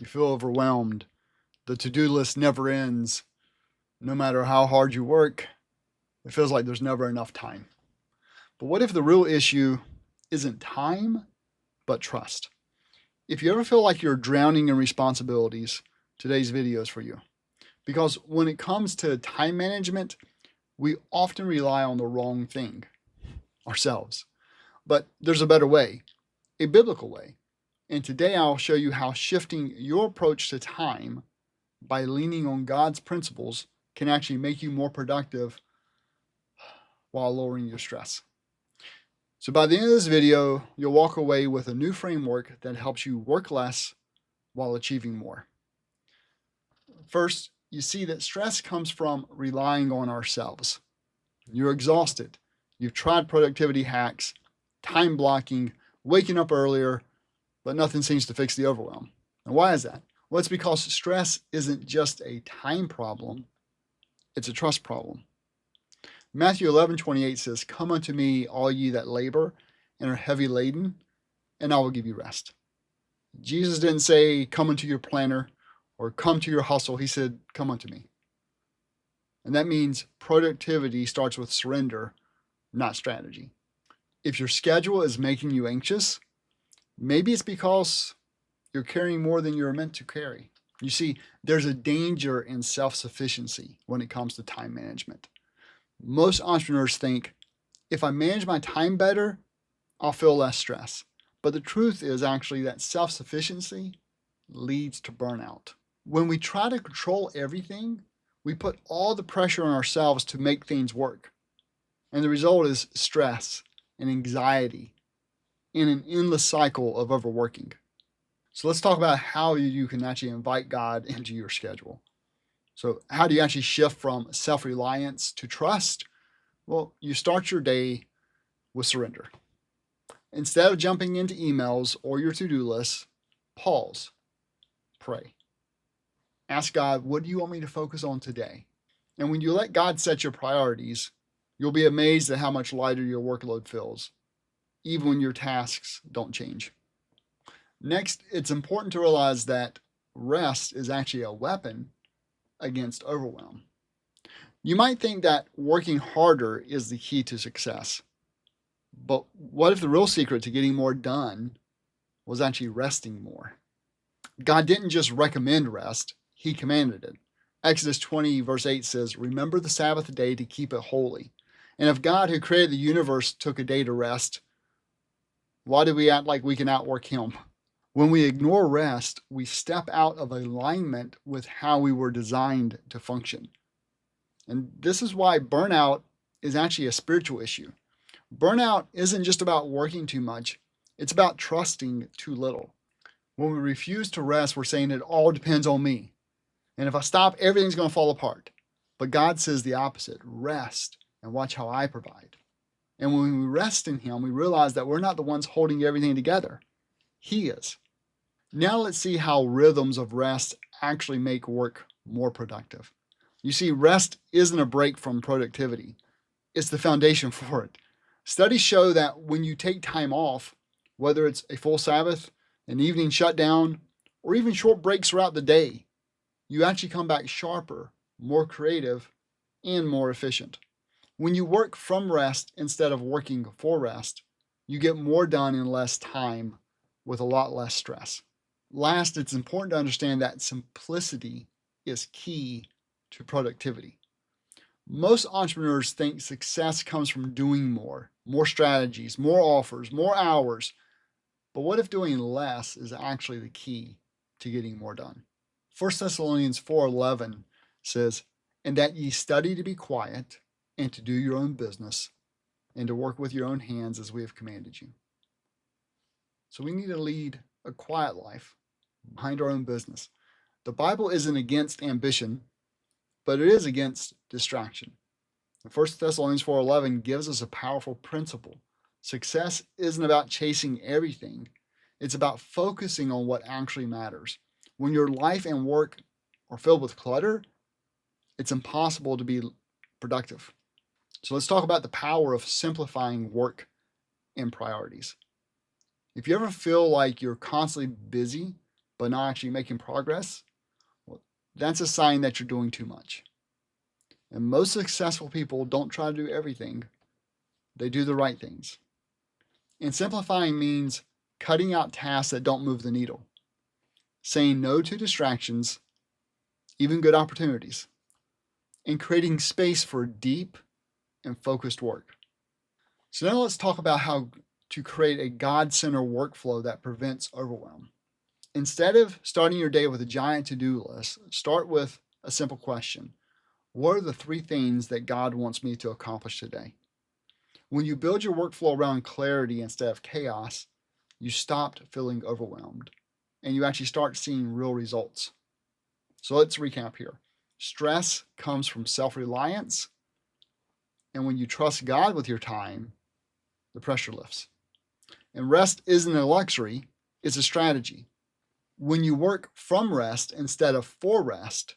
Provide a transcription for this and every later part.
You feel overwhelmed. The to-do list never ends. No matter how hard you work, it feels like there's never enough time. But what if the real issue isn't time, but trust? If you ever feel like you're drowning in responsibilities, today's video is for you. Because when it comes to time management, we often rely on the wrong thing, ourselves. But there's a better way, a biblical way. And today I'll show you how shifting your approach to time by leaning on God's principles can actually make you more productive while lowering your stress. So by the end of this video, you'll walk away with a new framework that helps you work less while achieving more. First, you see that stress comes from relying on ourselves. You're exhausted. You've tried productivity hacks, time blocking, waking up earlier, but nothing seems to fix the overwhelm. And why is that? Well, it's because stress isn't just a time problem, it's a trust problem. Matthew 11:28 says, "Come unto me, all ye that labor and are heavy laden, and I will give you rest." Jesus didn't say, "Come unto your planner," or "Come to your hustle." He said, "Come unto me." And that means productivity starts with surrender, not strategy. If your schedule is making you anxious, maybe it's because you're carrying more than you're meant to carry. You see, there's a danger in self-sufficiency when it comes to time management. Most entrepreneurs think, if I manage my time better, I'll feel less stress. But the truth is actually that self-sufficiency leads to burnout. When we try to control everything, we put all the pressure on ourselves to make things work. And the result is stress and anxiety and an endless cycle of overworking. So let's talk about how you can actually invite God into your schedule. So how do you actually shift from self-reliance to trust? Well, you start your day with surrender. Instead of jumping into emails or your to-do list, pause, pray. Ask God, what do you want me to focus on today? And when you let God set your priorities, you'll be amazed at how much lighter your workload feels, even when your tasks don't change. Next, it's important to realize that rest is actually a weapon against overwhelm. You might think that working harder is the key to success. But what if the real secret to getting more done was actually resting more? God didn't just recommend rest, He commanded it. Exodus 20 verse 8 says, "Remember the Sabbath day to keep it holy." And if God, who created the universe, took a day to rest, why do we act like we can outwork Him? When we ignore rest, we step out of alignment with how we were designed to function. And this is why burnout is actually a spiritual issue. Burnout isn't just about working too much, it's about trusting too little. When we refuse to rest, we're saying it all depends on me. And if I stop, everything's going to fall apart. But God says the opposite: rest and watch how I provide. And when we rest in Him, we realize that we're not the ones holding everything together. He is. Now let's see how rhythms of rest actually make work more productive. You see, rest isn't a break from productivity. It's the foundation for it. Studies show that when you take time off, whether it's a full Sabbath, an evening shutdown, or even short breaks throughout the day, you actually come back sharper, more creative, and more efficient. When you work from rest instead of working for rest, you get more done in less time with a lot less stress. Last, it's important to understand that simplicity is key to productivity. Most entrepreneurs think success comes from doing more strategies, more offers, more hours. But what if doing less is actually the key to getting more done? 1 Thessalonians 4:11 says, "And that ye study to be quiet, and to do your own business, and to work with your own hands as we have commanded you." So we need to lead a quiet life, behind our own business. The Bible isn't against ambition, but it is against distraction. 1 Thessalonians 4:11 gives us a powerful principle. Success isn't about chasing everything. It's about focusing on what actually matters. When your life and work are filled with clutter, it's impossible to be productive. So let's talk about the power of simplifying work and priorities. If you ever feel like you're constantly busy, but not actually making progress, well, that's a sign that you're doing too much. And most successful people don't try to do everything. They do the right things. And simplifying means cutting out tasks that don't move the needle, saying no to distractions, even good opportunities, and creating space for deep and focused work. So now let's talk about how to create a God-centered workflow that prevents overwhelm. Instead of starting your day with a giant to-do list, start with a simple question. What are the 3 things that God wants me to accomplish today? When you build your workflow around clarity instead of chaos, you stop feeling overwhelmed and you actually start seeing real results. So let's recap here. Stress comes from self-reliance, and when you trust God with your time, the pressure lifts. And rest isn't a luxury, it's a strategy. When you work from rest instead of for rest,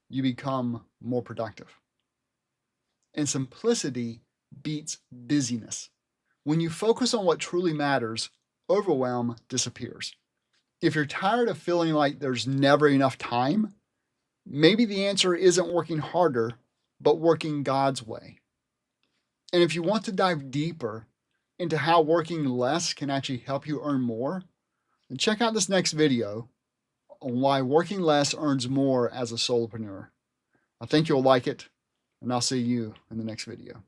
you become more productive. And simplicity beats busyness. When you focus on what truly matters, overwhelm disappears. If you're tired of feeling like there's never enough time, maybe the answer isn't working harder, but working God's way. And if you want to dive deeper into how working less can actually help you earn more, then check out this next video on why working less earns more as a solopreneur. I think you'll like it, and I'll see you in the next video.